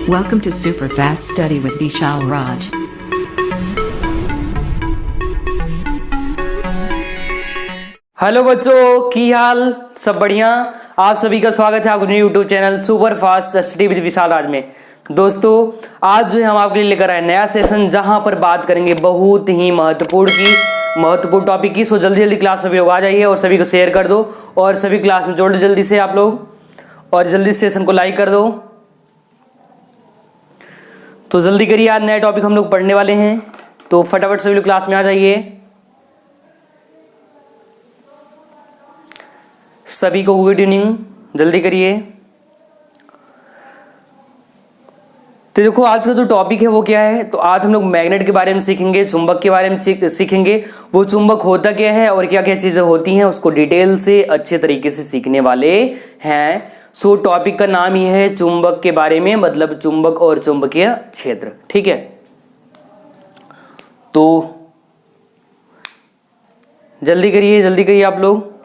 Welcome to Super Fast Study with Vishal Raj. Hello बच्चों, की हाल सब बढ़िया। आप सभी का स्वागत है आपके YouTube channel super fast study with Vishal Raj में। दोस्तों, आज जो है हम आपके लिए लेकर आए नया सेशन, जहां पर बात करेंगे बहुत ही महत्वपूर्ण टॉपिक की। सो जल्दी क्लास सभी लोग आ जाइए और सभी को शेयर कर दो और सभी क्लास में जोड़ दो जल्दी से आप लोग, और जल्दी सेशन को लाइक कर दो। तो जल्दी करिए, आज नया टॉपिक हम लोग पढ़ने वाले हैं, तो फटाफट सभी लोग क्लास में आ जाइए। सभी को गुड इवनिंग, जल्दी करिए। तो देखो, आज का जो टॉपिक है वो क्या है, तो आज हम लोग मैग्नेट के बारे में सीखेंगे, चुंबक के बारे में सीखेंगे। वो चुंबक होता क्या है और क्या क्या चीजें होती हैं उसको डिटेल से अच्छे तरीके से सीखने वाले हैं। सो टॉपिक का नाम ही है चुंबक के बारे में, मतलब चुंबक और चुंबकीय क्षेत्र। ठीक है, तो जल्दी करिए आप लोग।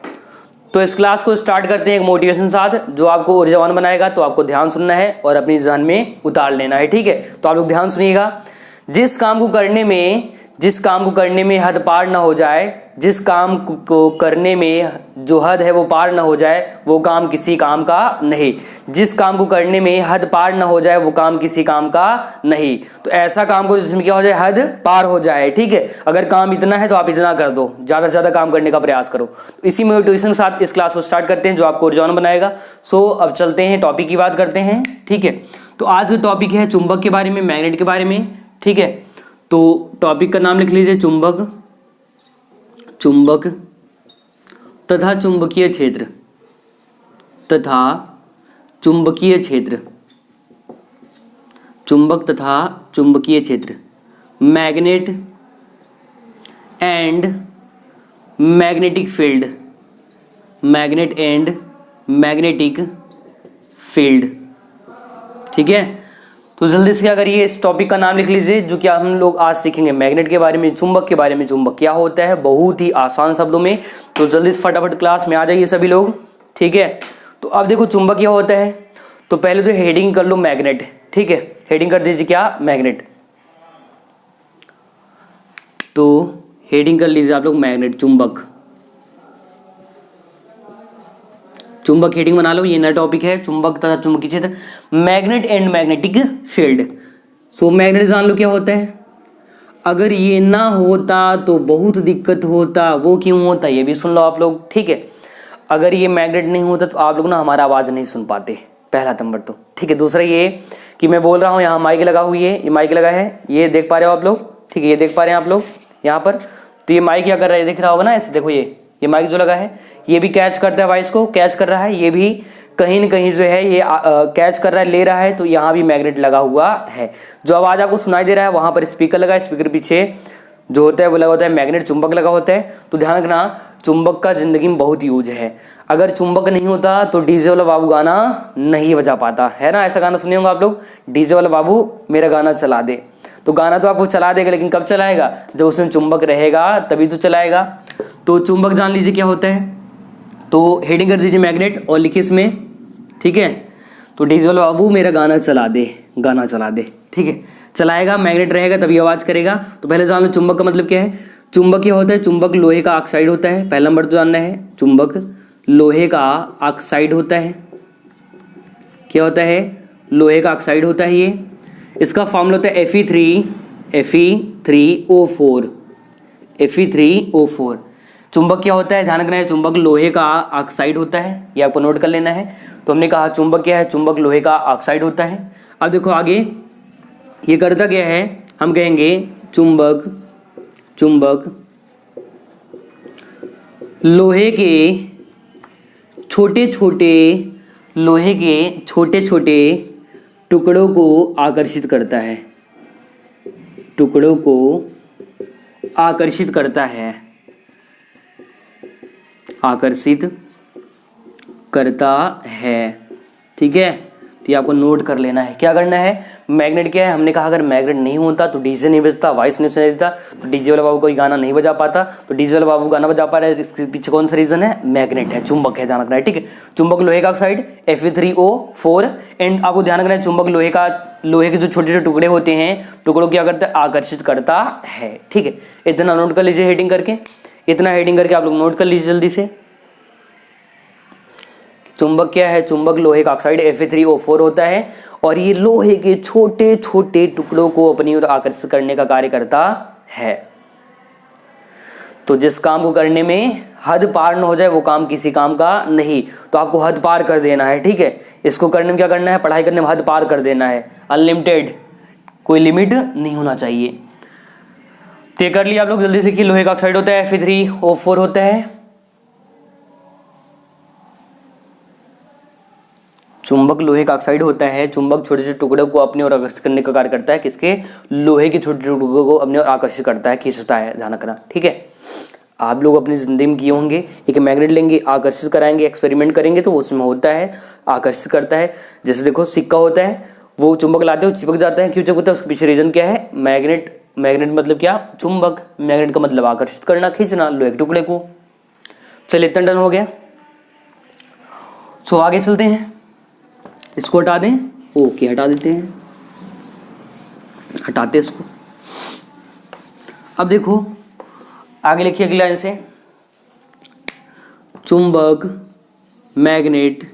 तो इस क्लास को स्टार्ट करते हैं एक मोटिवेशन साथ, जो आपको ऊर्जावान बनाएगा। तो आपको ध्यान सुनना है और अपनी जहन में उतार लेना है। ठीक है, तो आप लोग ध्यान सुनिएगा। जिस काम को करने में हद पार ना हो जाए, जिस काम को करने में जो हद है वो पार ना हो जाए, वो काम किसी काम का नहीं। जिस काम को करने में हद पार ना हो जाए, वो काम किसी काम का नहीं। तो ऐसा काम को जिसमें क्या हो जाए, हद पार हो जाए। ठीक है, अगर काम इतना है तो आप इतना कर दो, ज़्यादा से ज़्यादा काम करने का प्रयास करो। तो इसी मोटिवेशन के साथ इस क्लास को स्टार्ट करते हैं, जो आपको ऊर्जावान बनाएगा। सो अब चलते हैं, टॉपिक की बात करते हैं। ठीक है, तो आज का टॉपिक है चुंबक के बारे में, मैग्नेट के बारे में। ठीक है, तो टॉपिक का नाम लिख लीजिए, चुंबक तथा चुंबकीय क्षेत्र, चुंबक तथा चुंबकीय क्षेत्र, magnet and magnetic field, magnet and magnetic field. ठीक है, तो जल्दी से क्या करिए, इस टॉपिक का नाम लिख लीजिए, जो कि हम लोग आज सीखेंगे मैग्नेट के बारे में, चुंबक के बारे में। चुंबक क्या होता है, बहुत ही आसान शब्दों में। तो जल्दी से फटाफट क्लास में आ जाइए सभी लोग। ठीक है, तो अब देखो चुंबक क्या होता है। तो पहले तो हेडिंग कर लो मैग्नेट। ठीक है, हेडिंग कर दीजिए क्या, मैग्नेट। तो हेडिंग कर लीजिए आप लोग मैग्नेट, चुंबक हेडिंग बना लो। ये नया टॉपिक है, चुंबक तथा चुंबकीय क्षेत्र, magnet and magnetic field. So magnet जान लो क्या होता है। अगर ये ना होता तो बहुत दिक्कत होता, वो क्यों होता ये भी सुन लो आप लोग। ठीक है, अगर ये मैग्नेट नहीं होता तो आप लोग ना हमारा आवाज़ नहीं सुन पाते, पहला नंबर तो। ठीक है, दूसरा ये कि मैं बोल रहा हूँ, यहाँ माइक लगा हुई है, ये माइक लगा है, ये देख पा रहे हो आप लोग। ठीक है, ये देख पा रहे हैं आप लोग यहाँ पर। तो ये माइक क्या कर रहा है, दिख रहा होगा ना, ऐसे देखो, ये माइक जो लगा है ये भी कैच करता है, वॉइस को कैच कर रहा है। ये भी कहीं न कहीं जो है ये कैच कर रहा है, ले रहा है। तो यहाँ भी मैग्नेट लगा हुआ है। जो आवाज़ आपको सुनाई दे रहा है वहाँ पर स्पीकर लगा है, स्पीकर पीछे जो होता है वो लगा होता है मैग्नेट, चुंबक लगा होता है। तो ध्यान रखना, चुंबक का जिंदगी में बहुत यूज है। अगर चुंबक नहीं होता तो डीजे वाला बाबू गाना नहीं बजा पाता, है ना। ऐसा गाना सुने होंगे आप लोग, डीजे वाला बाबू मेरा गाना चला दे। तो गाना तो आपको चला देगा, लेकिन कब चलाएगा, जब उसमें चुंबक रहेगा तभी तो चलाएगा। तो चुंबक जान लीजिए क्या होता है। तो हेडिंग कर दीजिए मैग्नेट और लिखिए इसमें। ठीक है, तो डीजे वाला बाबू मेरा गाना चला दे, गाना चला दे। ठीक है, चलाएगा, मैग्नेट रहेगा तभी आवाज़ करेगा। तो पहले जान लो चुंबक का मतलब क्या है। चुंबक क्या होता है, चुंबक लोहे का ऑक्साइड होता है। पहला नंबर तो जानना है, चुंबक लोहे का ऑक्साइड होता है। क्या होता है, लोहे का ऑक्साइड होता है ये। इसका फॉर्मूला होता है Fe3O4। चुंबक क्या होता है, ध्यान रखना है, चुंबक लोहे का ऑक्साइड होता है, ये आपको नोट कर लेना है। तो हमने कहा चुंबक क्या है, चुंबक लोहे का ऑक्साइड होता है। अब देखो आगे ये करता क्या है, हम कहेंगे चुंबक लोहे के छोटे छोटे टुकड़ों को आकर्षित करता है, आकर्षित करता है। ठीक है, तो ये आपको नोट कर लेना है। क्या करना है, मैग्नेट क्या है, हमने कहा अगर मैग्नेट नहीं होता तो डीजे नहीं बजता, वॉइस नहीं सुनाई देता, तो डीजे वाला बाबू कोई गाना नहीं बजा पाता, तो डीजे वाला बाबू गाना बजा पा रहा है, इसके पीछे कौन सा रीजन है, मैग्नेट है, चुंबक है, ध्यान रखना है, ठीक है। चुंबक लोहे का ऑक्साइड Fe3O4, एंड आपको ध्यान रखना है चुंबक लोहे के जो छोटे छोटे टुकड़े होते हैं, टुकड़ों क्या करता है, आकर्षित करता है, ठीक है। इतना नोट कर लीजिए हेडिंग करके, इतना हेडिंग करके आप लोग नोट कर लीजिए जल्दी से। चुंबक क्या है, चुंबक लोहे का ऑक्साइड Fe3O4 होता है और ये लोहे के छोटे छोटे टुकड़ों को अपनी ओर आकर्षित करने का कार्य करता है। तो जिस काम को करने में हद पार न हो जाए वो काम किसी काम का नहीं, तो आपको हद पार कर देना है, ठीक है। इसको करने में क्या करना है, पढ़ाई करने में हद पार कर देना है, अनलिमिटेड, कोई लिमिट नहीं होना चाहिए। तय कर लिया आप लोग जल्दी से कि लोहे का ऑक्साइड होता है Fe3O4 होता है। चुंबक लोहे का ऑक्साइड होता है, चुंबक छोटे छोटे टुकड़ों को अपनी ओर आकर्षित करने का कार्य करता है, किसके, लोहे के छोटे टुकड़ों को अपनी ओर आकर्षित करता है, खींचता है, ध्यान रखना, ठीक है। आप लोग अपनी जिंदगी में किए होंगे, एक मैग्नेट लेंगे, आकर्षित कराएंगे, एक्सपेरिमेंट करेंगे तो उसमें होता है, आकर्षित करता है। जैसे देखो सिक्का होता है, वो चुंबक लाते हो चिपक जाता है, क्यों चिपकता है, उसके पीछे रीजन क्या है, मैग्नेट। मैग्नेट मतलब क्या, चुंबक, मैग्नेट का मतलब आकर्षित करना, खींचना लोहे के टुकड़े को। चलिए इतना डन हो गया, सो आगे चलते हैं। इसको हटा दें, ओके हटा देते हैं, हटाते इसको। अब देखो आगे लिखिए अगली लाइन से, चुंबक मैग्नेट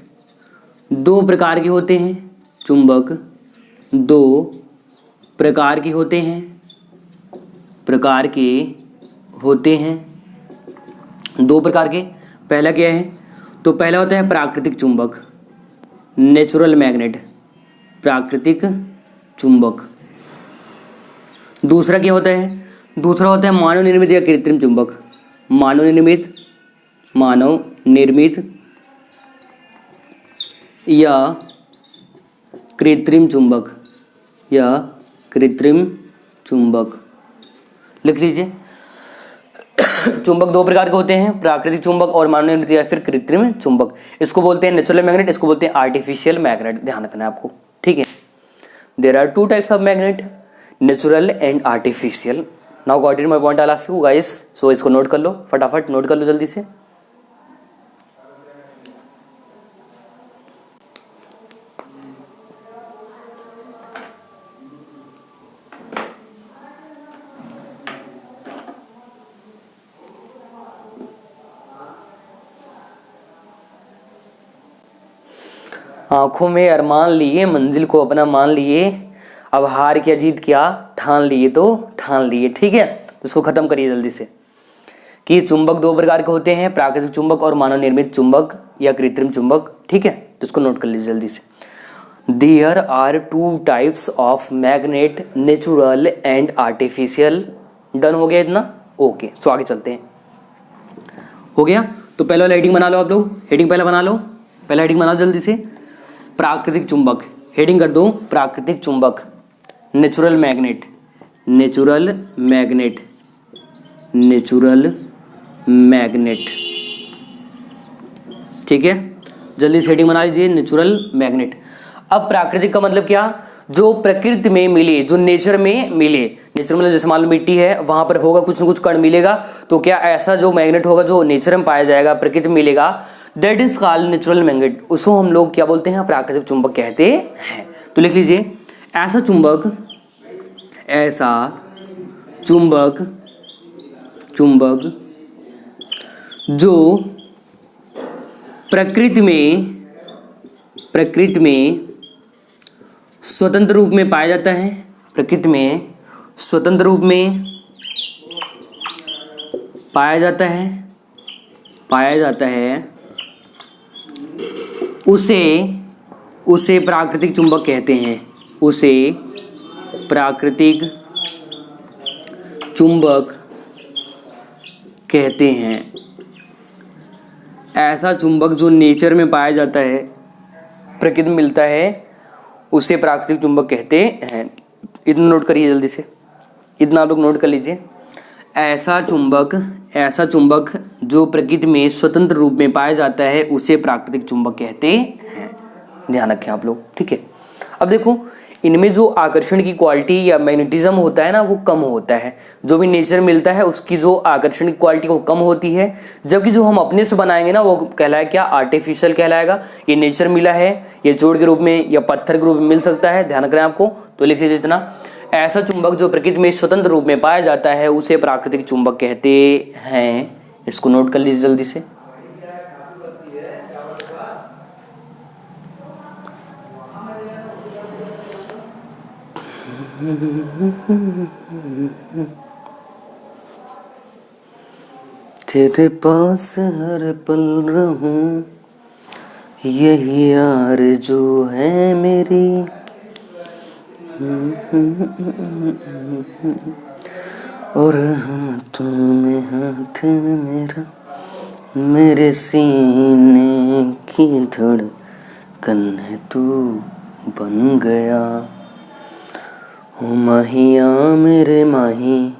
दो प्रकार के होते हैं, चुंबक दो प्रकार के होते हैं, दो प्रकार के। पहला क्या है, तो पहला होता है प्राकृतिक चुंबक, नेचुरल मैग्नेट, प्राकृतिक चुंबक। दूसरा क्या होता है, दूसरा होता है मानव निर्मित या कृत्रिम चुंबक, मानव निर्मित या कृत्रिम चुंबक, लिख लीजिए। चुंबक दो प्रकार के होते हैं, प्राकृतिक चुंबक और मानव निर्मित या फिर कृत्रिम चुंबक। इसको बोलते हैं नेचुरल मैग्नेट, इसको बोलते हैं आर्टिफिशियल मैग्नेट, ध्यान रखना है आपको, ठीक है। There are two types of magnet, natural and artificial. Now got it my point I ask you guys, so इसको नोट कर लो, फटाफट नोट कर लो जल्दी से। आंखों में अरमान लिए, मंजिल को अपना मान लिए, अब हार क्या जीत क्या ठान लिए तो ठान लिए, ठीक है। इसको खत्म करिए जल्दी से कि चुंबक दो प्रकार के होते हैं, प्राकृतिक चुंबक और मानव निर्मित चुंबक या कृत्रिम चुंबक, ठीक है। तो इसको नोट कर लीजिए जल्दी से। There are two types of magnet, natural and artificial. Done हो गया इतना, ओके। सो आगे चलते हैं, हो गया। तो पहला वाला हेडिंग बना लो आप लोग, हेडिंग पहला बना लो, पहला हेडिंग बना लो जल्दी से। प्राकृतिक चुंबक, हेडिंग कर दो प्राकृतिक चुंबक, नेचुरल मैग्नेट, ठीक है। जल्दी से हेडिंग बना लीजिए, नेचुरल मैग्नेट। अब प्राकृतिक का मतलब क्या, जो प्रकृति में मिले, जो नेचर में मिले। नेचर मतलब जैसे मान लो मिट्टी है, वहां पर होगा कुछ न कुछ कण मिलेगा, तो क्या ऐसा जो मैग्नेट होगा जो नेचर में पाया जाएगा, प्रकृति में मिलेगा, that is called natural magnet. उसको हम लोग क्या बोलते हैं, प्राकृतिक चुंबक कहते हैं। तो लिख लीजिए, ऐसा चुंबक जो प्रकृति में स्वतंत्र रूप में पाया जाता है, प्रकृति में स्वतंत्र रूप में पाया जाता है, उसे प्राकृतिक चुंबक कहते हैं, उसे प्राकृतिक चुंबक कहते हैं। ऐसा चुंबक जो नेचर में पाया जाता है, प्रकृति में मिलता है, उसे प्राकृतिक चुंबक कहते हैं। इतना नोट करिए जल्दी से, इतना आप लोग नोट कर लीजिए। ऐसा चुंबक जो प्रकृति में स्वतंत्र रूप में पाया जाता है, उसे प्राकृतिक चुंबक कहते हैं। ध्यान रखें आप लोग, ठीक है। अब देखो इनमें जो आकर्षण की क्वालिटी या मैग्नेटिज्म होता है ना वो कम होता है, जो भी नेचर मिलता है उसकी जो आकर्षण की क्वालिटी वो कम होती है, जबकि जो हम अपने से बनाएंगे ना वो कहलाएगा क्या, आर्टिफिशियल कहलाएगा। ये नेचर मिला है, ये जोड़ के रूप में या पत्थर के रूप में मिल सकता है, ध्यान रखना है आपको, तो लिख लीजिए इतना। ऐसा चुंबक जो प्रकृति में स्वतंत्र रूप में पाया जाता है उसे प्राकृतिक चुंबक कहते हैं। इसको नोट कर लीजिए जल्दी से। तेरे पास हर पल रहूं यही आरज़ू है मेरी, और हाथों में हाथ मेरा, मेरे सीने की धड़कन है तू बन गया, ओ माहिया मेरे माही।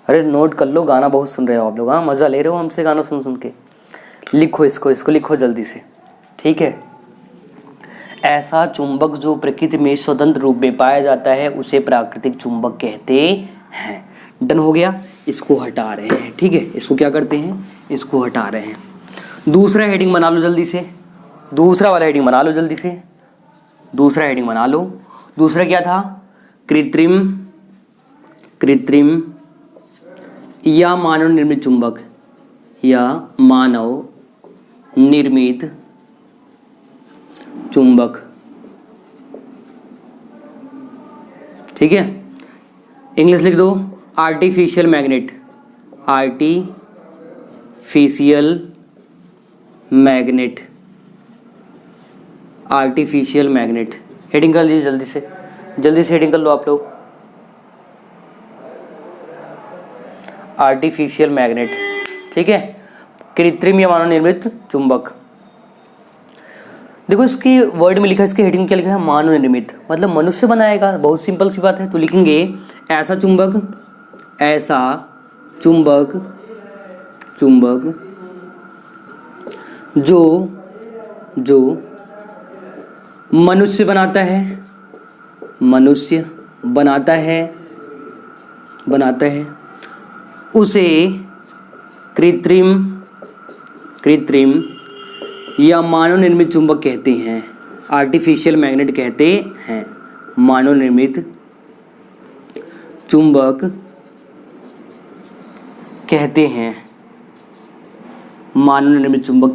अरे नोट कर लो, गाना बहुत सुन रहे हो आप लोग, हाँ मज़ा ले रहे हो हमसे गाना सुन सुन के। लिखो इसको लिखो जल्दी से, ठीक है। ऐसा चुंबक जो प्रकृति में स्वतंत्र रूप में पाया जाता है उसे प्राकृतिक चुंबक कहते हैं। डन हो गया, इसको हटा रहे हैं, ठीक है। इसको क्या करते हैं, इसको हटा रहे हैं। दूसरा हेडिंग बना लो जल्दी से, दूसरा वाला हेडिंग बना लो जल्दी से, दूसरा हेडिंग बना लो। दूसरा क्या था, कृत्रिम या मानव निर्मित चुंबक, या मानव निर्मित चुंबक, ठीक है। इंग्लिश लिख दो, artificial magnet, artificial magnet, artificial magnet. Heading कर लीजिए जल्दी से हेडिंग कर लो आप लोग। आर्टिफिशियल मैग्नेट, ठीक है, कृत्रिम या मानव निर्मित चुंबक। देखो इसके वर्ड में लिखा है, इसके हेडिंग क्या लिखा है, मानव निर्मित, मतलब मनुष्य बनाएगा, बहुत सिंपल सी बात है। तो लिखेंगे ऐसा चुंबक जो मनुष्य बनाता है उसे कृत्रिम या मानव निर्मित चुंबक कहते हैं, आर्टिफिशियल मैग्नेट कहते हैं। मानव निर्मित चुंबक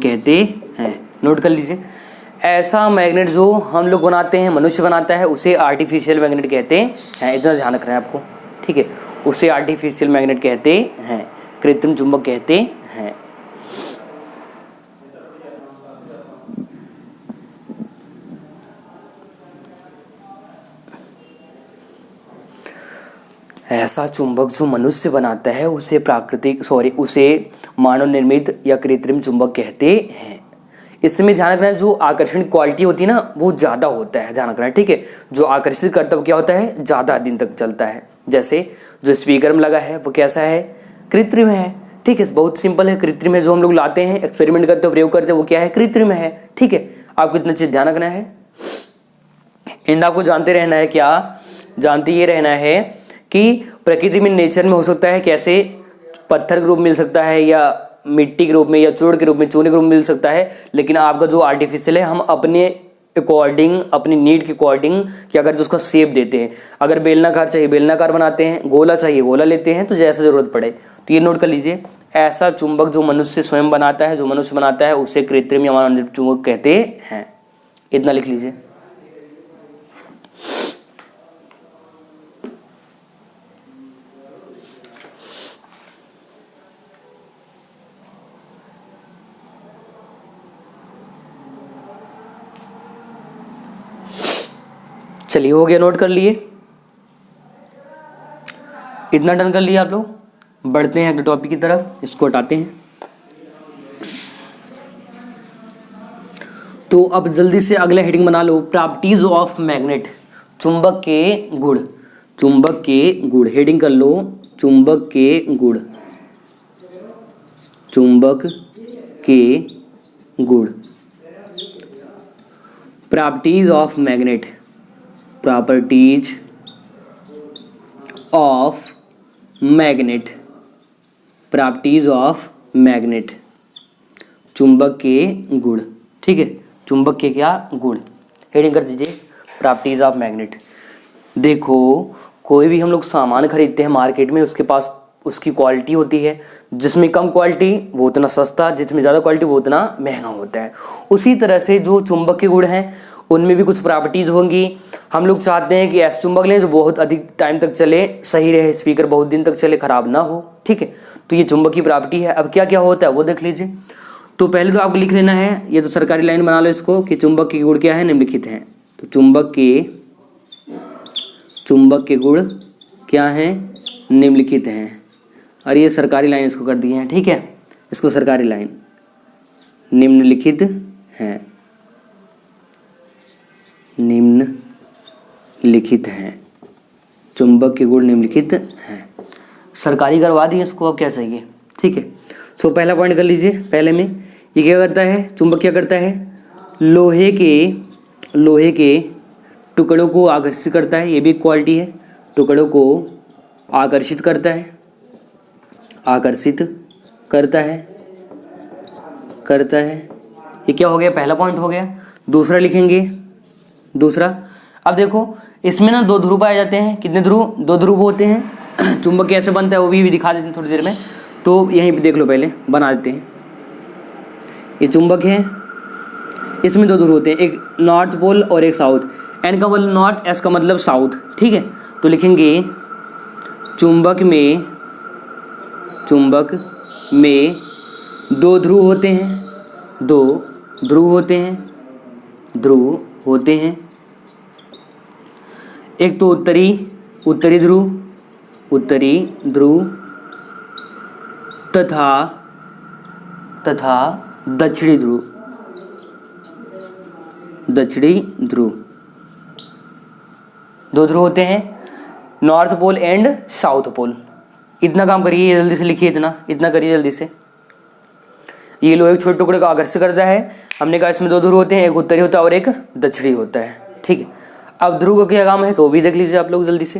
कहते हैं, नोट कर लीजिए। ऐसा मैग्नेट जो हम लोग बनाते हैं, मनुष्य बनाता है, उसे आर्टिफिशियल मैग्नेट कहते हैं। इतना ध्यान रखना है आपको, ठीक है। उसे आर्टिफिशियल मैग्नेट कहते हैं, कृत्रिम चुंबक कहते हैं। ऐसा चुंबक जो मनुष्य बनाता है उसे उसे मानव निर्मित या कृत्रिम चुंबक कहते हैं। इसमें ध्यान रखना है, जो आकर्षण क्वालिटी होती है ना वो ज़्यादा होता है, ध्यान रखना है, ठीक है। जो आकर्षित करता है वो क्या होता है, ज़्यादा दिन तक चलता है। जैसे जो स्पीकर में लगा है वो कैसा है, कृत्रिम है, ठीक है। बहुत सिंपल है, कृत्रिम है। जो हम लोग लाते हैं, एक्सपेरिमेंट करते हैं, प्रयोग करते हैं, वो क्या है, कृत्रिम है, ठीक है। आपको इतना चीज़ ध्यान रखना है। एंड आपको जानते रहना है, क्या जानते ये रहना है कि प्रकृति में, नेचर में हो सकता है कैसे, पत्थर के रूप मिल सकता है, या मिट्टी के रूप में, या चूड़ के रूप में, चूने के रूप में मिल सकता है। लेकिन आपका जो आर्टिफिशियल है, हम अपने अकॉर्डिंग, अपनी नीड के अकॉर्डिंग क्या करते हैं, उसका शेप देते हैं। अगर बेलनाकार चाहिए बेलनाकार बनाते हैं, गोला चाहिए गोला लेते हैं, तो जैसे ज़रूरत पड़े। तो ये नोट कर लीजिए, ऐसा चुंबक जो मनुष्य स्वयं बनाता है, उसे कृत्रिम या मानव निर्मित चुंबक कहते हैं। इतना लिख लीजिए। चलिए हो गया, नोट कर लिए, इतना डन कर लिया आप लोग। बढ़ते हैं अगले टॉपिक की तरफ, इसको हटाते हैं। तो अब जल्दी से अगला हेडिंग बना लो, प्रॉपर्टीज ऑफ मैग्नेट, चुंबक के गुण, हेडिंग कर लो, चुंबक के गुण। Properties of magnet, properties of magnet, properties of magnet, चुंबक के गुण। ठीक है, चुंबक के क्या गुण, हेडिंग कर दीजिए प्रॉपर्टीज ऑफ मैग्नेट। देखो कोई भी हम लोग सामान खरीदते हैं मार्केट में, उसके पास उसकी क्वालिटी होती है, जिसमें कम क्वालिटी वो उतना सस्ता, जिसमें ज़्यादा क्वालिटी वो उतना महंगा होता है। उसी तरह से जो चुंबक के गुण हैं उनमें भी कुछ प्रॉपर्टीज़ होंगी। हम लोग चाहते हैं कि ऐसा चुंबक लें जो बहुत अधिक टाइम तक चले, सही रहे, स्पीकर बहुत दिन तक चले, ख़राब ना हो। ठीक है, तो ये चुंबक की प्रॉपर्टी है। अब क्या क्या होता है वो देख लीजिए। तो पहले तो आपको लिख लेना है, ये तो सरकारी लाइन बना लो इसको, कि चुंबक के गुण क्या है, निम्नलिखित हैं। तो चुंबक के गुण क्या हैं, निम्नलिखित हैं। और ये सरकारी लाइन इसको कर दिए हैं। ठीक है, इसको सरकारी लाइन, निम्नलिखित हैं, निम्नलिखित हैं, चुंबक के गुण निम्नलिखित हैं। सरकारी करवा दिए इसको, अब क्या चाहिए। ठीक है, सो पहला पॉइंट कर लीजिए। पहले में ये क्या करता है, चुंबक क्या करता है, लोहे के टुकड़ों को आकर्षित करता है। ये भी एक क्वालिटी है, टुकड़ों को आकर्षित करता है, आकर्षित करता है। ये क्या हो गया, पहला पॉइंट हो गया। दूसरा लिखेंगे, दूसरा, अब देखो इसमें ना दो ध्रुव पाए जाते हैं। कितने ध्रुव, दो ध्रुव होते हैं। चुंबक कैसे बनता है वो भी दिखा देते हैं थोड़ी देर में। तो यहीं पे देख लो, पहले बना देते हैं। ये चुंबक है, इसमें दो ध्रुव होते हैं, एक नॉर्थ पोल और एक साउथ। एन का मतलब नॉर्थ, एस का मतलब साउथ। ठीक है, तो लिखेंगे चुंबक में दो ध्रुव होते हैं, दो ध्रुव होते हैं। एक तो उत्तरी ध्रुव तथा दक्षिणी ध्रुव। दो ध्रुव होते हैं, north pole and south pole. इतना काम करिए, जल्दी से लिखिए, इतना करिए जल्दी से। ये लोहे के छोटे टुकड़े को आकर्षित करता है। हमने कहा इसमें दो ध्रुव होते हैं, एक उत्तरी होता है और एक दक्षिणी होता है। ठीक है, अब ध्रुव का क्या काम है तो भी देख लीजिए आप लोग जल्दी से।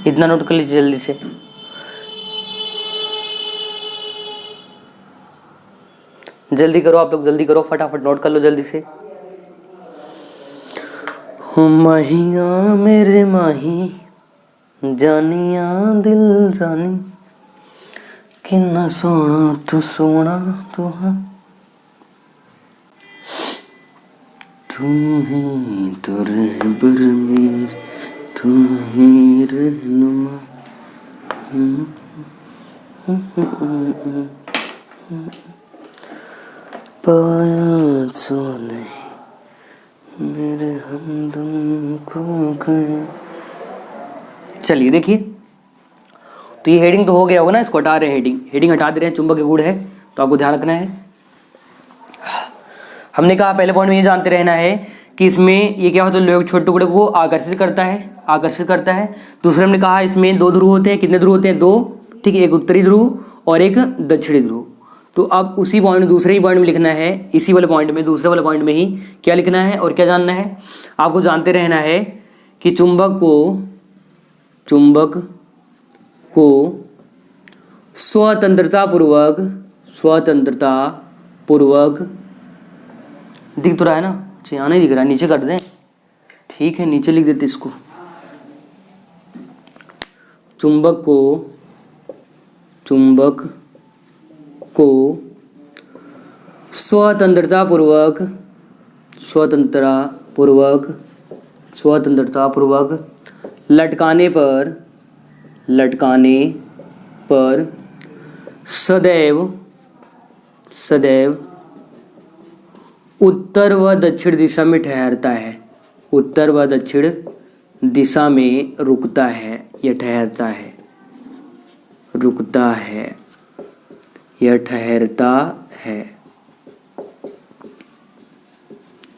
इतना नोट कर लीजिए जल्दी से। जल्दी करो आप लोग, जल्दी करो, फटाफट नोट कर लो जल्दी से। माहिया मेरे माही, जानिया दिल जानी, किन्ना सोना तू हाँ, तुम ही तो रहबर मेरे, तुम ही रहनुमा। पाया तो नहीं मेरे हमदम को गए। चलिए देखिए, तो ये हेडिंग तो हो गया होगा ना, इसको हटा रहे हैं, हेडिंग हटा दे रहे हैं। चुंबक के गुण है तो आपको ध्यान रखना है। हमने कहा पहले पॉइंट में ये जानते रहना है कि इसमें ये क्या होता है, लोहे के छोटे टुकड़े को आकर्षित करता है। दूसरे हमने कहा इसमें दो ध्रुव होते हैं। कितने ध्रुव होते हैं, दो। ठीक है, एक उत्तरी ध्रुव और एक दक्षिणी ध्रुव। तो अब उसी पॉइंट में, दूसरे ही पॉइंट में लिखना है, इसी वाले पॉइंट में, दूसरे वाले पॉइंट में ही क्या लिखना है और क्या जानना है, आपको जानते रहना है कि चुंबक को स्वतंत्रता पूर्वक दिख तो रहा है ना, अच्छा यहाँ नहीं दिख रहा है, नीचे कर दें। ठीक है, नीचे लिख देते इसको। चुंबक को स्वतंत्रता पूर्वक लटकाने पर सदैव उत्तर व दक्षिण दिशा में ठहरता है। उत्तर व दक्षिण दिशा में रुकता है या ठहरता है,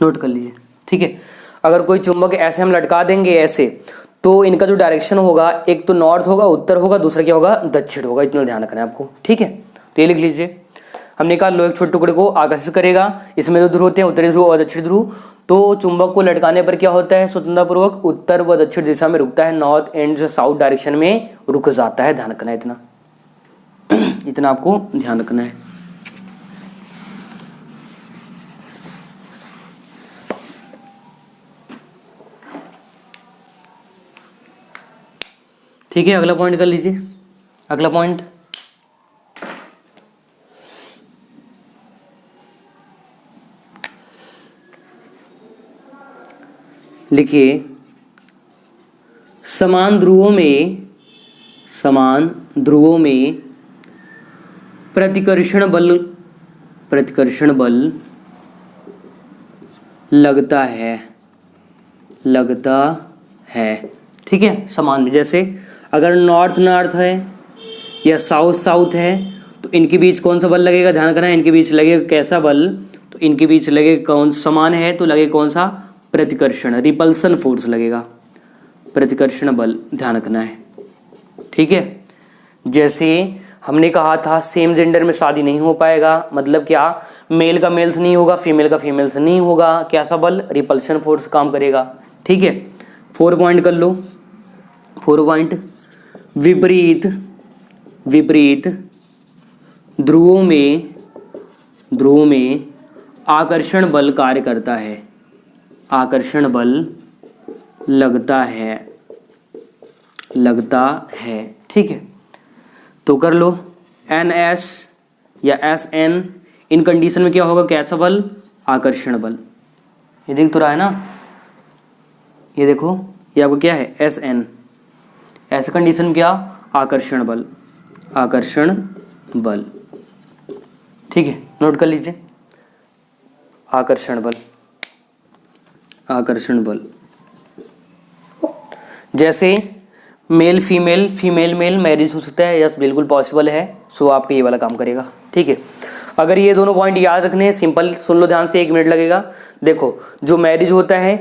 नोट कर लीजिए। ठीक है, अगर कोई चुंबक ऐसे हम लटका देंगे ऐसे, तो इनका जो डायरेक्शन होगा, एक तो नॉर्थ होगा, उत्तर होगा, दूसरा क्या होगा, दक्षिण होगा। इतना ध्यान रखना है आपको, ठीक है। तो ये लिख लीजिए। हमने कहा लोहे के छोटे टुकड़े को आकर्षित करेगा, इसमें 2 ध्रुव होते हैं, उत्तरी ध्रुव और दक्षिणी ध्रुव। तो चुंबक को लटकाने पर क्या होता है, स्वतंत्रपूर्वक उत्तर व दक्षिण दिशा में रुकता है, नॉर्थ एंड साउथ डायरेक्शन में रुक जाता है। ध्यान रखना है इतना इतना आपको ध्यान रखना है। ठीक है, अगला पॉइंट कर लीजिए। अगला पॉइंट, लिखिए समान ध्रुवों में प्रतिकर्षण बल लगता है। ठीक है, समान में, जैसे अगर नॉर्थ नॉर्थ है या साउथ साउथ है तो इनके बीच कौन सा बल लगेगा, ध्यान रखना है। इनके बीच लगेगा कैसा बल, तो इनके बीच लगेगा कौन, समान है तो लगेगा कौन सा, प्रतिकर्षण, रिपल्सन फोर्स लगेगा, प्रतिकर्षण बल, ध्यान रखना है। ठीक है, जैसे हमने कहा था सेम जेंडर में शादी नहीं हो पाएगा, मतलब क्या, मेल का मेल से नहीं होगा, फीमेल का फीमेल से नहीं होगा, कैसा बल, रिपल्सन फोर्स काम करेगा। ठीक है, 4 पॉइंट कर लो। 4 पॉइंट, विपरीत ध्रुवों में आकर्षण बल कार्य करता है, आकर्षण बल लगता है। ठीक है, तो कर लो NS या SN, इन कंडीशन में क्या होगा, कैसा बल, आकर्षण बल। ये देख तो रहा है ना, ये देखो, ये आपको क्या है, SN, ऐसा कंडीशन क्या, आकर्षण बल, ठीक है, नोट कर लीजिए, आकर्षण बल। जैसे male female, female male marriage हो सकता है, यस बिल्कुल पॉसिबल है। सो आपका ये वाला काम करेगा। ठीक है, अगर ये दोनों पॉइंट याद रखने हैं, सिंपल सुन लो ध्यान से, 1 मिनट लगेगा। देखो, जो मैरिज होता है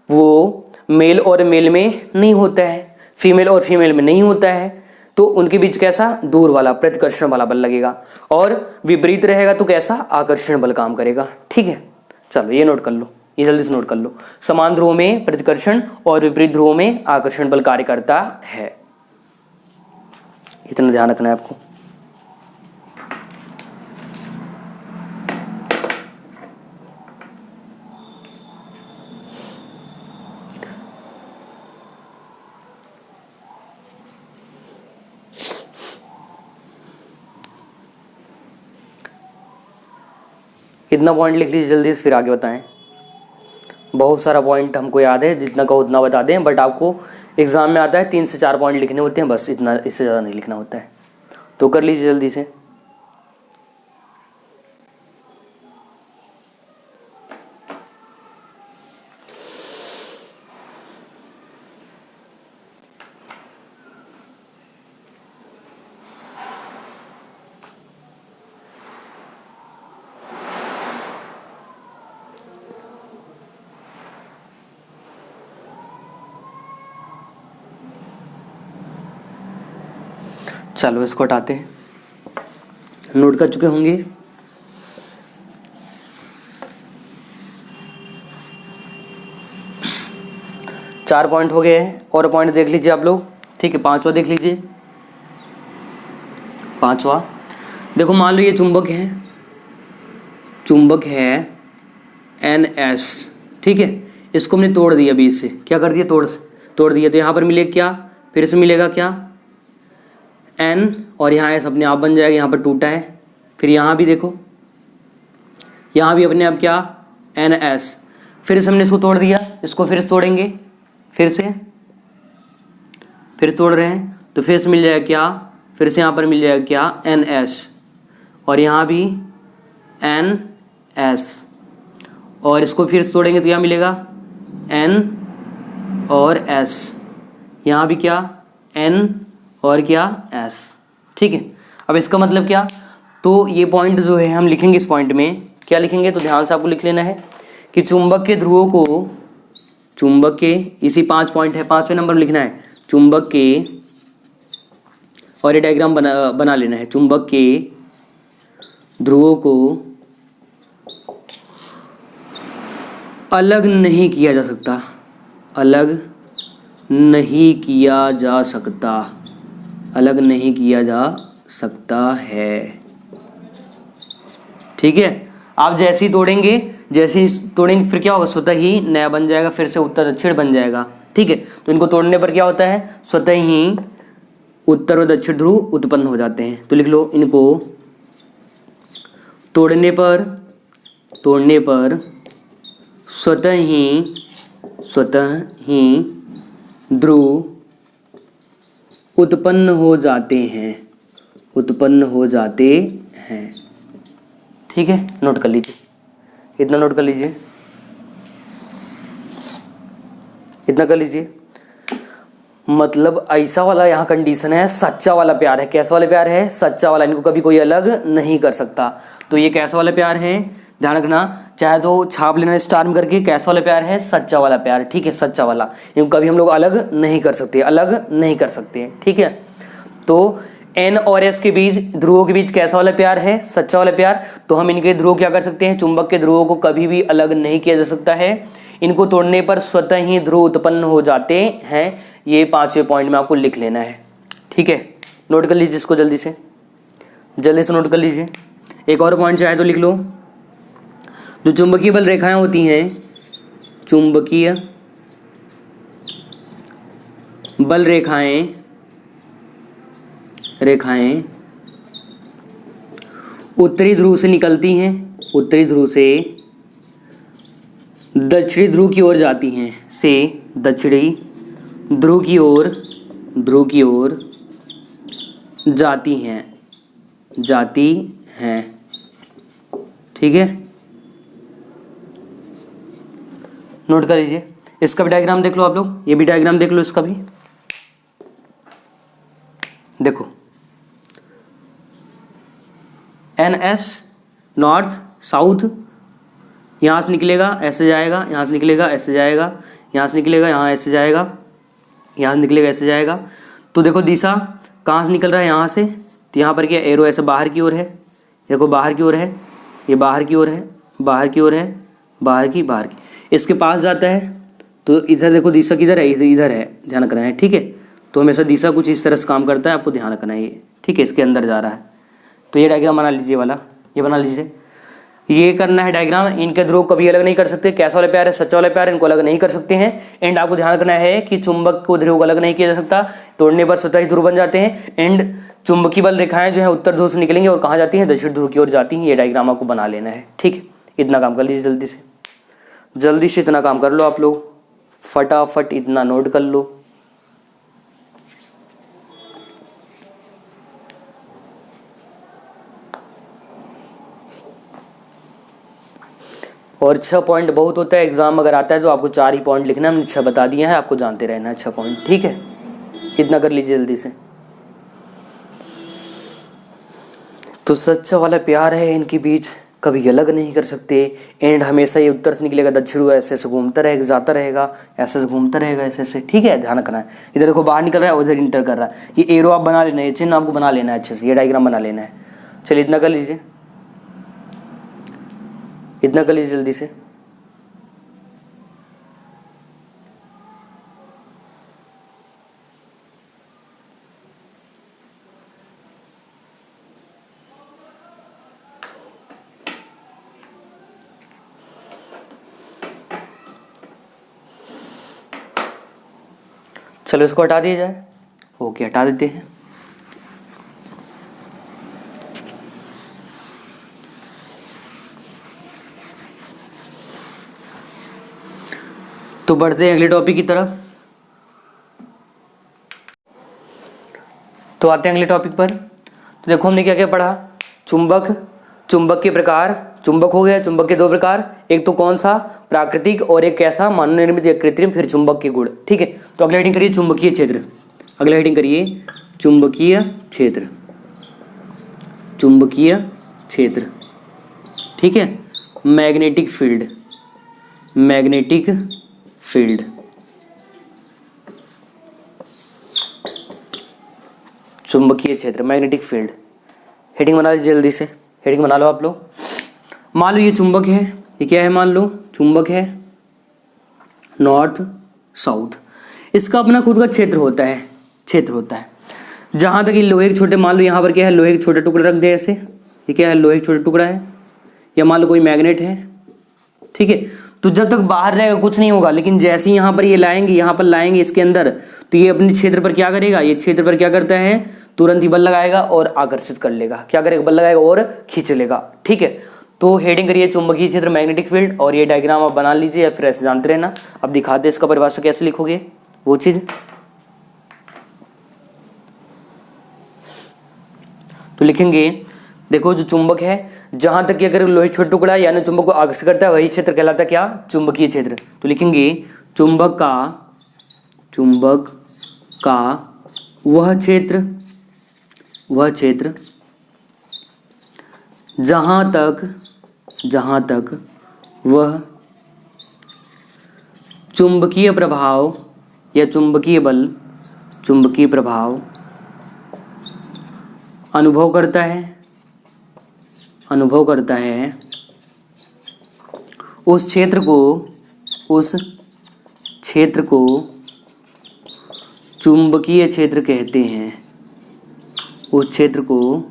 वो मेल और मेल में नहीं होता है, फीमेल और फीमेल में नहीं होता है, तो उनके बीच कैसा, दूर वाला प्रतिकर्षण वाला बल लगेगा। और विपरीत रहेगा तो कैसा, आकर्षण बल काम करेगा। ठीक है, चलो ये नोट कर लो, ये जल्दी से नोट कर लो। समान ध्रुवों में प्रतिकर्षण और विपरीत ध्रुवों में आकर्षण बल कार्य करता है, इतना ध्यान रखना है आपको। इतना पॉइंट लिख लीजिए जल्दी से, फिर आगे बताएं। बहुत सारा पॉइंट हमको याद है, जितना कहो उतना बता दें, बट आपको एग्जाम में आता है 3 से 4 पॉइंट लिखने होते हैं, बस इतना, इससे ज़्यादा नहीं लिखना होता है। तो कर लीजिए जल्दी से। चलो इसको हटाते हैं, नोट कर चुके होंगे। चार पॉइंट हो गए हैं, और पॉइंट देख लीजिए आप लोग। ठीक है, 5वां देख लीजिए। 5वां देखो, मान लो ये चुंबक है NS। ठीक है, इसको हमने तोड़ दिया बीच से, क्या कर दिया, तोड़ दिया, तो यहाँ पर मिलेगा क्या, फिर से मिलेगा क्या, N, और यहाँ S अपने आप बन जाएगा, यहाँ पर टूटा है। फिर यहाँ भी देखो, यहाँ भी अपने आप क्या, NS, फिर से हमने इसको तोड़ दिया, इसको फिर से तोड़ेंगे, फिर तोड़ रहे हैं, तो फिर से मिल जाएगा क्या, फिर से यहाँ पर मिल जाएगा क्या, NS, और यहाँ भी NS, और इसको फिर से तोड़ेंगे तो क्या मिलेगा, N और S, यहाँ भी क्या, N और क्या, S। ठीक है, अब इसका मतलब क्या, तो ये पॉइंट जो है हम लिखेंगे, इस पॉइंट में क्या लिखेंगे, तो ध्यान से आपको लिख लेना है कि चुंबक के ध्रुवों चुंबक के, इसी 5 पॉइंट है, 5वें नंबर में लिखना है चुंबक के, और ये डायग्राम बना लेना है। चुंबक के ध्रुवों को अलग नहीं किया जा सकता, अलग नहीं किया जा सकता, अलग नहीं किया जा सकता है। ठीक है, आप जैसे ही तोड़ेंगे, जैसे ही तोड़ेंगे फिर क्या होगा, स्वतः ही नया बन जाएगा, फिर से उत्तर दक्षिण बन जाएगा। ठीक है, तो इनको तोड़ने पर क्या होता है, स्वतः ही उत्तर और दक्षिण ध्रुव उत्पन्न हो जाते हैं। तो लिख लो, इनको तोड़ने पर स्वतः ही ध्रुव उत्पन्न हो जाते हैं, उत्पन्न हो जाते हैं। ठीक है, नोट कर लीजिए, इतना नोट कर लीजिए, इतना कर लीजिए। मतलब ऐसा वाला यहाँ कंडीशन है, सच्चा वाला प्यार है। कैसा वाला प्यार है, सच्चा वाला, इनको कभी कोई अलग नहीं कर सकता। तो ये कैसा वाला प्यार है, ध्यान रखना, चाहे तो छाप लेना स्टार में करके, कैसा वाला प्यार है, सच्चा वाला प्यार। ठीक है, सच्चा वाला, इनको कभी हम लोग अलग नहीं कर सकते, अलग नहीं कर सकते। ठीक है, तो एन और एस के बीच, ध्रुवों के बीच कैसा वाला प्यार है, सच्चा वाला प्यार। तो हम इनके ध्रुव क्या कर सकते हैं, चुंबक के ध्रुवों को कभी भी अलग नहीं किया जा सकता है, इनको तोड़ने पर स्वतः ही ध्रुव उत्पन्न हो जाते हैं। ये 5वें पॉइंट में आपको लिख लेना है। ठीक है, नोट कर लीजिए इसको, जल्दी से नोट कर लीजिए। एक और पॉइंट चाहे तो लिख लो, जो चुंबकीय बल रेखाएं होती हैं, चुंबकीय बल रेखाएं उत्तरी ध्रुव से निकलती हैं, उत्तरी ध्रुव से दक्षिणी ध्रुव की ओर जाती हैं, से दक्षिणी ध्रुव की ओर जाती हैं। ठीक है, नोट कर लीजिए। इसका भी डायग्राम देख लो आप लोग, ये भी डायग्राम देख लो, इसका भी देखो। NS नॉर्थ साउथ, यहाँ से निकलेगा ऐसे जाएगा, यहाँ से निकलेगा ऐसे जाएगा, यहाँ से निकलेगा यहाँ ऐसे जाएगा, यहाँ से निकलेगा ऐसे जाएगा। तो देखो दिशा कहाँ से निकल रहा है, यहाँ से, तो यहाँ पर क्या एरो ऐसे बाहर की ओर है, देखो बाहर की ओर है, ये बाहर की ओर है, बाहर की ओर है, बाहर की, इसके पास जाता है। तो इधर देखो दिशा किधर है, इधर है, ध्यान रखना है। ठीक है, तो हमेशा दिशा कुछ इस तरह से काम करता है, आपको ध्यान रखना है ये। ठीक है, इसके अंदर जा रहा है। तो ये डायग्राम बना लीजिए वाला, ये बना लीजिए, ये करना है डायग्राम। इनके ध्रुव कभी अलग नहीं कर सकते, कैसा वाला प्यार है, सच्चा वाला प्यार, इनको अलग नहीं कर सकते हैं। एंड आपको ध्यान रखना है कि चुंबक को ध्रुव अलग नहीं किया जा सकता, तोड़ने पर स्वतः ही ध्रुव बन जाते हैं। एंड चुंबकीय बल रेखाएं जो है उत्तर ध्रुव से निकलेंगे और कहाँ जाती हैं, दक्षिण ध्रुव की ओर जाती हैं। ये डायग्राम आपको बना लेना है। ठीक है, इतना काम कर लीजिए, जल्दी से इतना काम कर लो आप लोग, फटाफट इतना नोट कर लो। और 6 पॉइंट बहुत होता है, एग्जाम अगर आता है तो आपको 4 ही पॉइंट लिखना है, हमने 6 बता दिए हैं, आपको जानते रहना है 6 पॉइंट। ठीक है, इतना कर लीजिए जल्दी से। तो सच्चा वाला प्यार है, इनके बीच कभी अलग नहीं कर सकते। एंड हमेशा ये उत्तर से निकलेगा, दक्षिण ऐसे ऐसे घूमता रहेगा, जाता रहेगा, ऐसे ऐसे घूमता रहेगा, ऐसे ऐसे। ठीक है, ध्यान रखना है। इधर देखो बाहर निकल रहा है, उधर इंटर कर रहा है। ये एरो आप बना लेना है, ये चिन्ह आपको बना लेना है अच्छे से, ये डायग्राम बना लेना है। चलिए इतना कर लीजिए, इतना कर लीजिए जल्दी से। चलो इसको हटा दिया जाए। ओके, हटा देते हैं। तो बढ़ते हैं अगले टॉपिक की तरफ। तो आते हैं अगले टॉपिक पर। तो देखो हमने क्या क्या पढ़ा, चुंबक के प्रकार, चुंबक हो गया, चुंबक के 2 प्रकार, एक तो कौन सा, प्राकृतिक, और एक कैसा, मानव निर्मित या कृत्रिम, फिर चुंबक के गुण। ठीक है, तो अगला हेडिंग करिए चुंबकीय क्षेत्र, अगला हेडिंग करिए चुंबकीय क्षेत्र, चुंबकीय क्षेत्र। ठीक है, मैग्नेटिक फील्ड, मैग्नेटिक फील्ड, चुंबकीय क्षेत्र, मैग्नेटिक फील्ड। हेडिंग बना लीजिए जल्दी से, हेडिंग बना लो आप लोग। मान लो ये चुंबक है, ये क्या है, मान लो चुंबक है, नॉर्थ साउथ, इसका अपना खुद का क्षेत्र होता है, क्षेत्र होता है। जहां तक ये लोहे के छोटे, मान लो यहाँ पर क्या है, लोहे के छोटे टुकड़े रख दे ऐसे, ये क्या है, लोहे के छोटे टुकड़ा है, या मान लो कोई मैग्नेट है, ठीक है। तो जब तक बाहर रहेगा कुछ नहीं होगा, लेकिन जैसे ही यहाँ पर ये लाएंगे, यहाँ पर लाएंगे इसके अंदर, तो ये अपने क्षेत्र पर क्या करेगा, ये क्षेत्र पर क्या करता है, तुरंत ही बल लगाएगा और आकर्षित कर लेगा, क्या करेगा, बल लगाएगा और खींच लेगा, ठीक है। तो हेडिंग करिए चुंबकीय क्षेत्र, मैग्नेटिक फील्ड, और ये डायग्राम आप बना लीजिए या फिर ऐसे जानते रहना। अब दिखाते इसका परिभाषा कैसे लिखोगे वो चीज। तो लिखेंगे, देखो जो चुंबक है, जहां तक कि अगर लोहे छोटा टुकड़ा यानी चुंबक को आकर्षित करता है, वही क्षेत्र कहलाता है क्या, चुंबकीय क्षेत्र। तो लिखेंगे चुंबक का वह क्षेत्र जहां तक वह चुंबकीय प्रभाव या चुंबकीय प्रभाव अनुभव करता है, उस क्षेत्र को चुंबकीय क्षेत्र कहते हैं, उस क्षेत्र को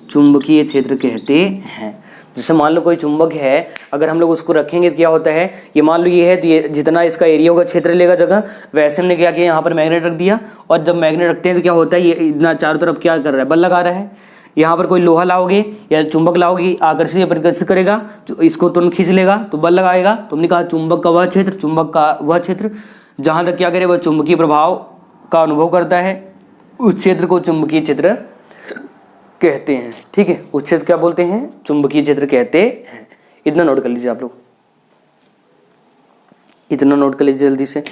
चुंबकीय क्षेत्र कहते हैं। जैसे मान लो कोई चुंबक है, अगर हम लोग उसको रखेंगे तो क्या होता है, ये मान लो ये है, तो ये जितना इसका एरिया होगा, क्षेत्र लेगा जगह, वैसे हमने क्या किया, यहाँ पर मैग्नेट रख दिया, और जब मैग्नेट रखते हैं तो क्या होता है, ये इतना चारों तरफ क्या कर रहा है, बल लगा रहा है। यहाँ पर कोई लोहा लाओगे या चुंबक लाओगे, आकर्षित या प्रतिकर्षित करेगा, तो इसको तुरंत खींच लेगा, तो बल लगाएगा। तुमने कहा चुंबक का वह क्षेत्र जहाँ तक क्या करे, वह चुंबकीय प्रभाव का अनुभव करता है, उस क्षेत्र को चुंबकीय क्षेत्र कहते हैं, ठीक है। उस क्षेत्र क्या बोलते हैं, चुंबकीय क्षेत्र कहते हैं। इतना नोट कर लीजिए आप लोग, इतना नोट कर लीजिए जल्दी से।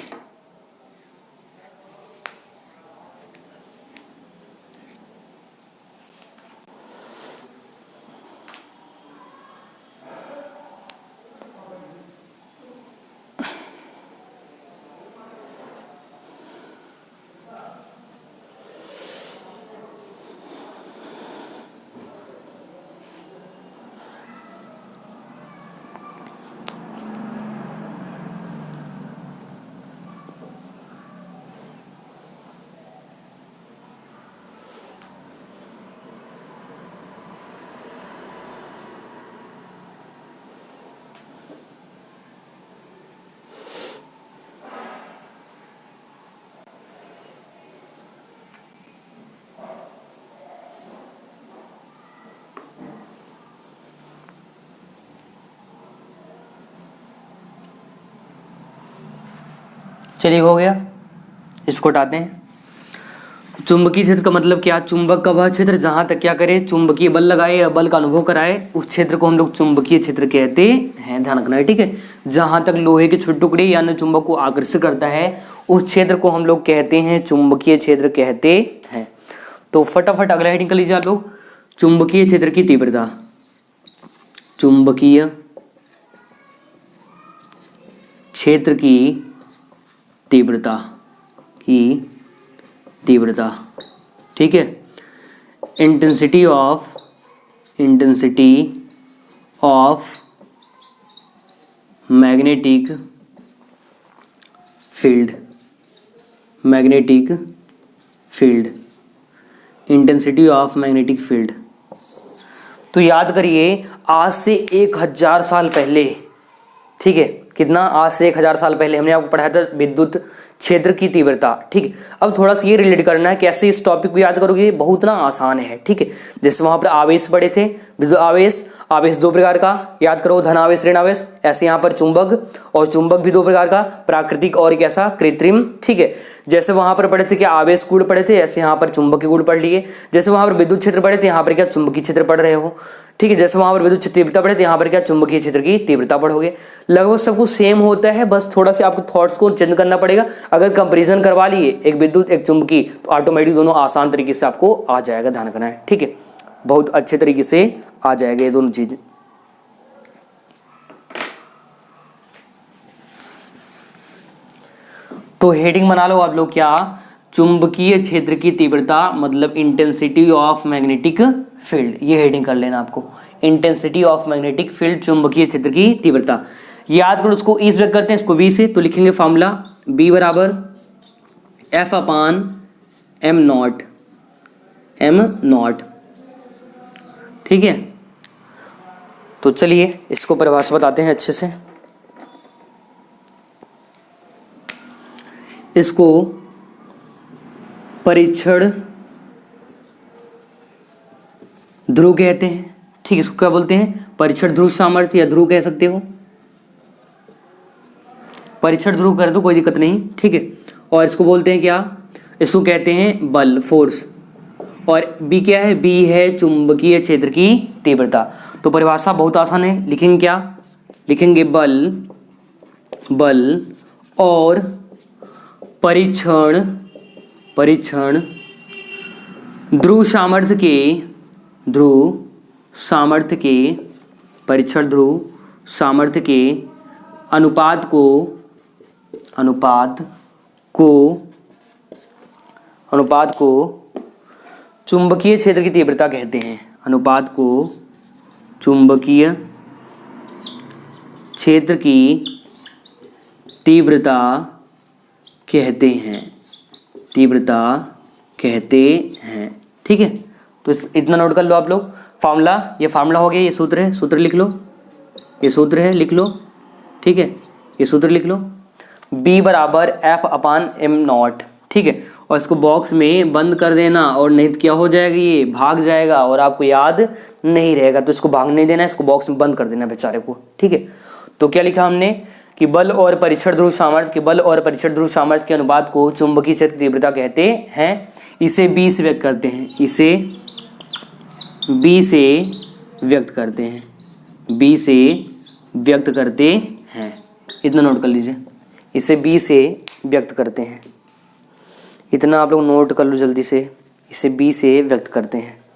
चलिए हो गया, इसको हटाते हैं। चुंबकीय क्षेत्र का मतलब क्या, चुंबक का वह क्षेत्र जहां तक क्या करे, चुंबकीय बल लगाए या बल का अनुभव कराए, उस क्षेत्र को हम लोग चुंबकीय क्षेत्र कहते हैं, ध्यान रखना है, ठीक है। जहां तक लोहे के छोटे टुकड़े यानी चुंबक को आकर्षित करता है, उस क्षेत्र को हम लोग कहते हैं चुंबकीय क्षेत्र कहते हैं। तो फटाफट अगला हेडिंग कर लीजिए आप लोग, चुंबकीय क्षेत्र की तीव्रता, चुंबकीय क्षेत्र की तीव्रता, ठीक है। Intensity of magnetic field, intensity of magnetic field. तो याद करिए, आज से 1000 साल पहले, ठीक है, कितना, आज से 1000 साल पहले हमने आपको पढ़ाया था विद्युत क्षेत्र की तीव्रता, ठीक है। अब थोड़ा सा ये रिलेट करना है, कैसे इस टॉपिक को याद करोगे, बहुत ना आसान है, ठीक है। जैसे वहां पर आवेश पढ़े थे, विद्युत आवेश 2 प्रकार का, याद करो, धन आवेश, ऋण आवेश। ऐसे यहाँ पर चुंबक भी 2 प्रकार का, प्राकृतिक और कैसा, कृत्रिम, ठीक है। जैसे वहां पर पढ़े थे क्या, आवेश गुण पढ़े थे, ऐसे यहाँ पर चुंबक के गुण पढ़ लिए। जैसे वहां पर विद्युत क्षेत्र पढ़े थे, यहाँ पर क्या चुंबकीय क्षेत्र पढ़ रहे हो, ठीक है। जैसे वहां पर विद्युत क्षेत्र तीव्रता पढ़े थे, यहाँ पर क्या चुंबकीय क्षेत्र की तीव्रता पढ़ोगे। लगभग सब कुछ सेम होता है, बस थोड़ा सा आपको थॉट्स को चेंज करना पड़ेगा। अगर कंपैरिजन करवा लिए एक विद्युत एक चुंबकीय, तो ऑटोमेटिक दोनों आसान तरीके से आपको आ जाएगा, ध्यान रखना है, ठीक है। बहुत अच्छे तरीके से आ जाएगा ये दोनों चीज। तो हेडिंग बना लो आप लोग क्या, चुंबकीय क्षेत्र की तीव्रता मतलब इंटेंसिटी ऑफ मैग्नेटिक फील्ड, ये हेडिंग कर लेना आपको, इंटेंसिटी ऑफ मैग्नेटिक फील्ड चुंबकीय क्षेत्र की तीव्रता। याद करो उसको ई से व्यक्त करते हैं, इसको वी से, तो लिखेंगे फॉर्मूला बी बराबर एफ अपान एम नॉट, ठीक है। तो चलिए इसको परिभाषा बताते हैं अच्छे से। इसको परीक्षण ध्रुव कहते हैं, ठीक है। इसको क्या बोलते हैं, परीक्षण ध्रुव सामर्थ्य या ध्रुव कह सकते हो, परीक्षण ध्रुव कर दो कोई दिक्कत नहीं, ठीक है। और इसको बोलते हैं क्या, इसको कहते हैं बल, फोर्स। और बी क्या है, बी है चुंबकीय क्षेत्र की तीव्रता। तो परिभाषा बहुत आसान है, लिखेंगे क्या, लिखेंगे बल और परीक्षण ध्रुव सामर्थ्य के परीक्षण ध्रुव सामर्थ्य के अनुपात को चुंबकीय क्षेत्र की तीव्रता कहते हैं, अनुपात को चुंबकीय क्षेत्र की तीव्रता कहते हैं, ठीक है। तो इतना नोट कर लो आप लोग, फार्मूला, ये फार्मूला हो गया, ये सूत्र है, सूत्र लिख लो, ये सूत्र है लिख लो, ठीक है, ये सूत्र लिख लो, B बराबर एफ अपान एम नॉट, ठीक है। और इसको बॉक्स में बंद कर देना, और नहीं तो क्या हो जाएगा, ये भाग जाएगा और आपको याद नहीं रहेगा, तो इसको भाग नहीं देना, इसको बॉक्स में बंद कर देना बेचारे को, ठीक है। तो क्या लिखा हमने कि बल और परीक्षण ध्रुव सामर्थ्य के अनुपात को चुंबकीय क्षेत्र की तीव्रता कहते हैं। इसे B से व्यक्त करते हैं, इतना नोट कर लीजिए, इसे B से व्यक्त करते हैं, इतना आप लोग नोट कर लो जल्दी से, इसे B से व्यक्त करते हैं।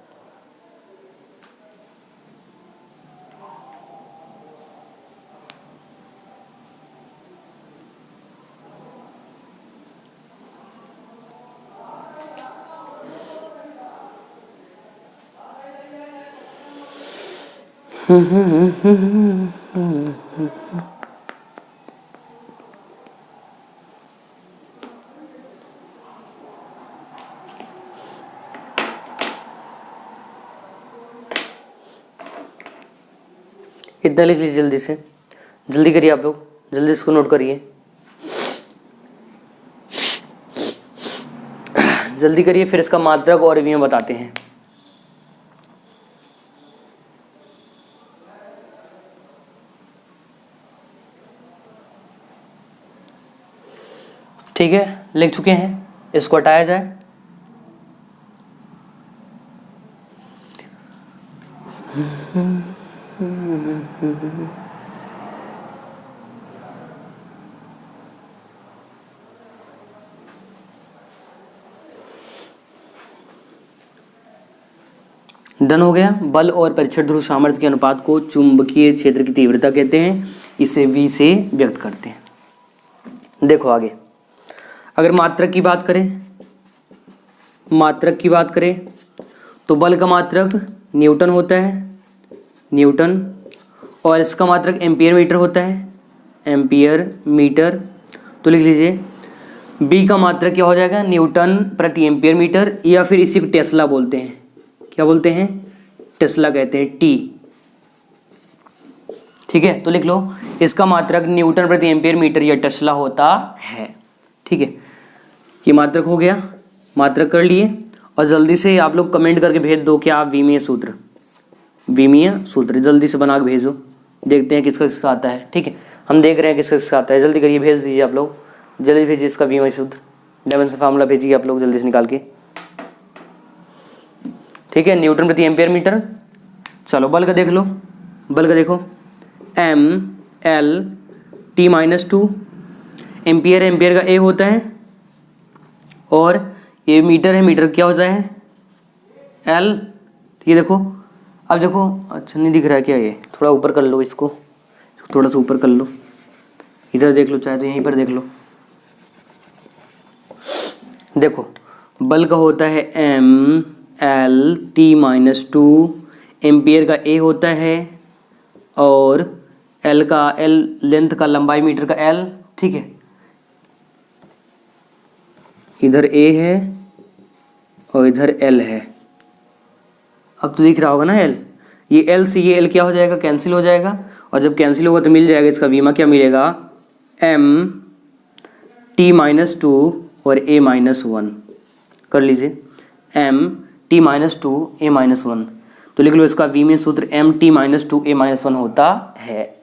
इतना लिख लीजिए जल्दी से, जल्दी करिए आप लोग, जल्दी इसको नोट करिए, जल्दी करिए, फिर इसका मात्रक और भी हम बताते हैं। ठीक है, लिख चुके हैं, इसको हटाया जाए। डन हो गया। बल और परीक्षण ध्रुव सामर्थ्य के अनुपात को चुंबकीय क्षेत्र की तीव्रता कहते हैं, इसे V से व्यक्त करते हैं। देखो आगे, अगर मात्रक की बात करें तो बल का मात्रक न्यूटन होता है, न्यूटन, और इसका मात्रक एम्पियर मीटर होता है, एम्पियर मीटर। तो लिख लीजिए B का मात्रक क्या हो जाएगा, न्यूटन प्रति एम्पियर मीटर, या फिर इसी को टेस्ला बोलते हैं, क्या बोलते हैं, टेस्ला कहते हैं, T, ठीक है। तो लिख लो इसका मात्रक न्यूटन प्रति एम्पियर मीटर या टेस्ला होता है, ठीक है। ये मात्रक हो गया, मात्रक कर लिए, और जल्दी से आप लोग कमेंट करके भेज दो कि आप विमीय सूत्र जल्दी से बना के भेजो, देखते हैं किसका किसका आता है, ठीक है। हम देख रहे हैं किसका किसका आता है, जल्दी करिए, भेज दीजिए आप लोग, जल्दी भेजिए इसका विमीय सूत्र, डायमेंशन फार्मूला भेजिए आप लोग जल्दी से निकाल के, ठीक है। न्यूटन प्रति एम्पियर मीटर। चलो बल का देख लो, बल का देखो, M/L/T-2, एम्पियर का A होता है, और ये मीटर है, मीटर क्या होता है, L। ये देखो, अब देखो, अच्छा नहीं दिख रहा है क्या, ये थोड़ा ऊपर कर लो, इसको थोड़ा सा ऊपर कर लो, इधर देख लो, चाहे तो यहीं पर देख लो, देखो बल का होता है mL(T-2), एम्पियर का A होता है, और L लेंथ का, लंबाई मीटर का L, ठीक है। इधर A है और इधर L है। अब तो दिख रहा होगा ना L, ये L से ये L क्या हो जाएगा, कैंसिल हो जाएगा, और जब कैंसिल होगा तो मिल जाएगा इसका विमा क्या मिलेगा, m(T-2) और A-1। कर लीजिए m(T-2) A-1, तो लिख लो इसका v में सूत्र m(T-2) A-1 होता है।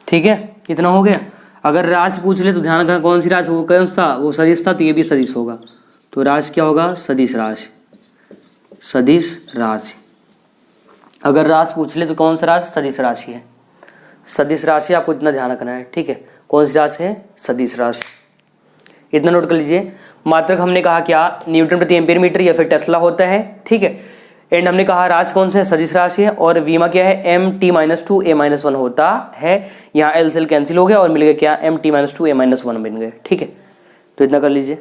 ठीक है, इतना हो गया। अगर राशि पूछ ले तो ध्यान रखना कौन सी राशि हो, कौन सा वो सदिश था, तो ये भी सदिश होगा। तो राशि क्या होगा, सदिश राशि, सदिश राशि। अगर राशि पूछ ले तो कौन सा राशि, सदिश राशि है। सदिश राशि आपको इतना ध्यान रखना है, ठीक है। कौन सी राशि है, सदिश राशि, इतना नोट कर लीजिए। मात्रक हमने कहा क्या, न्यूटन प्रति एम्पीयर मीटर या फिर टेस्ला होता है, ठीक है। एंड हमने कहा राशि कौन सा है, सदिश राशि है, और वीमा क्या है, m(T-2) A-1 होता है। यहाँ एल सेल कैंसिल हो गया और मिल गया क्या, m(T-2) A-1 बन गए, ठीक है। तो इतना कर लीजिए।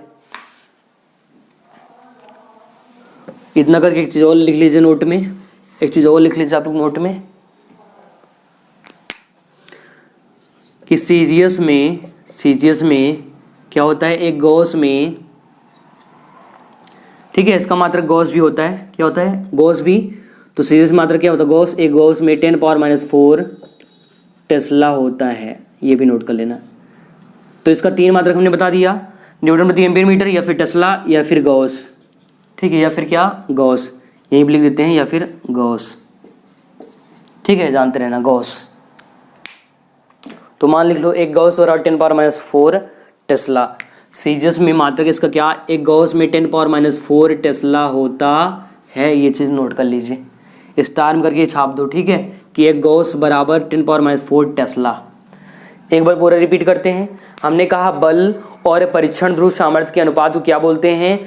इतना करके एक चीज और लिख लीजिए नोट में, एक चीज और लिख लीजिए आप लोग नोट में, कि सीजीएस में क्या होता है, एक गॉस में, ठीक है, इसका मात्रक गॉस भी होता है। क्या होता है, गॉस भी। तो सीरीज मात्रक क्या होता है, गॉस। एक गॉस में 10⁻⁴ टेस्ला होता है, ये भी नोट कर लेना। तो इसका 3 मात्रक हमने बता दिया, न्यूटन प्रति एम्पीयर मीटर या फिर टेस्ला या फिर गॉस, ठीक है, या फिर क्या, गॉस, यहीं भी लिख देते हैं, या फिर गॉस, ठीक है, जानते रहना गॉस। तो मान लिख लो एक गॉस और 10⁻⁴ टेस्ला। सीजीएस में मात्रक इसका क्या, एक गॉस में 10⁻⁴ टेस्ला होता है, ये चीज़ नोट कर लीजिए, स्टार में करके छाप दो, ठीक है, कि एक गॉस बराबर 10⁻⁴ टेस्ला। एक बार पूरा रिपीट करते हैं। हमने कहा बल और परीक्षण ध्रुव सामर्थ्य के अनुपात को क्या बोलते हैं,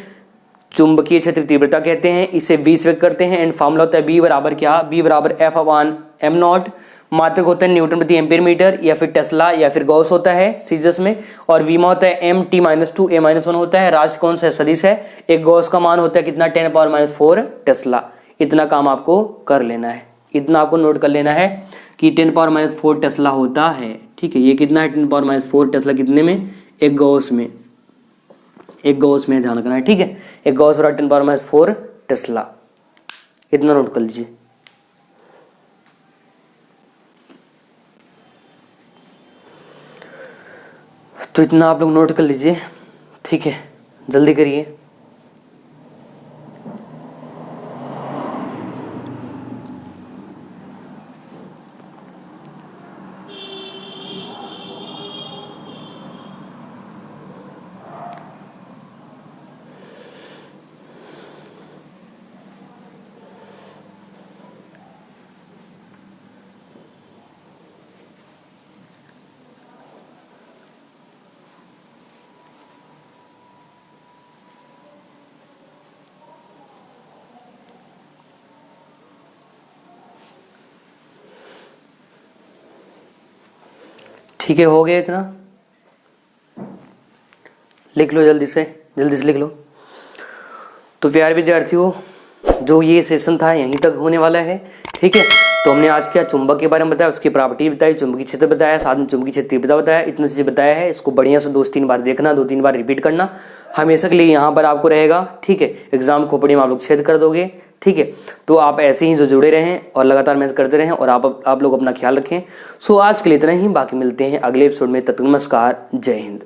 चुंबकीय क्षेत्र तीव्रता कहते हैं। इसे v से व्यक्त करते हैं। एंड फॉर्मूला होता है b बराबर क्या, b बराबर F/m0। मात्रक होता है न्यूटन प्रति एम्पीयर मीटर या फिर टेस्ला या फिर गॉस होता है सीजीएस में। और वीमा होता है m(T-2) A-1 होता है। राशि कौन सा है, सदिश है। एक गॉस का मान होता है कितना, 10⁻⁴ टेस्ला। इतना काम आपको कर लेना है, इतना आपको नोट कर लेना है कि 10⁻⁴ टेस्ला होता है, ठीक है। ये कितना है, 10⁻⁴ टेस्ला कितने में, एक गॉस में, एक गॉस में ध्यान रखना है, ठीक है। एक गॉस और 10⁻⁴ टेस्ला, इतना नोट कर लीजिए। तो इतना आप लोग नोट कर लीजिए, ठीक है, जल्दी करिए। ठीक है, हो गया इतना, लिख लो जल्दी से लिख लो। तो प्यारे विद्यार्थियों, जो ये सेशन था यहीं तक होने वाला है, ठीक है। तो हमने आज क्या, चुंबक के बारे में बताया, उसकी प्रॉपर्टी बताई, चुंबकीय क्षेत्र बताया, साथ में चुंबकीय क्षेत्र तीव्रता बताया, इतनी चीज़ें बताया है। इसको बढ़िया से 2-3 बार देखना, 2-3 बार रिपीट करना, हमेशा के लिए यहाँ पर आपको रहेगा, ठीक है। एग्जाम खोपड़ी में आप लोग छेद कर दोगे, ठीक है। तो आप ऐसे ही जो जुड़े रहें और लगातार मेहनत करते रहें, और आप लोग अपना ख्याल रखें। सो आज के लिए इतना ही, बाकी मिलते हैं अगले एपिसोड में। तब तक नमस्कार, जय हिंद।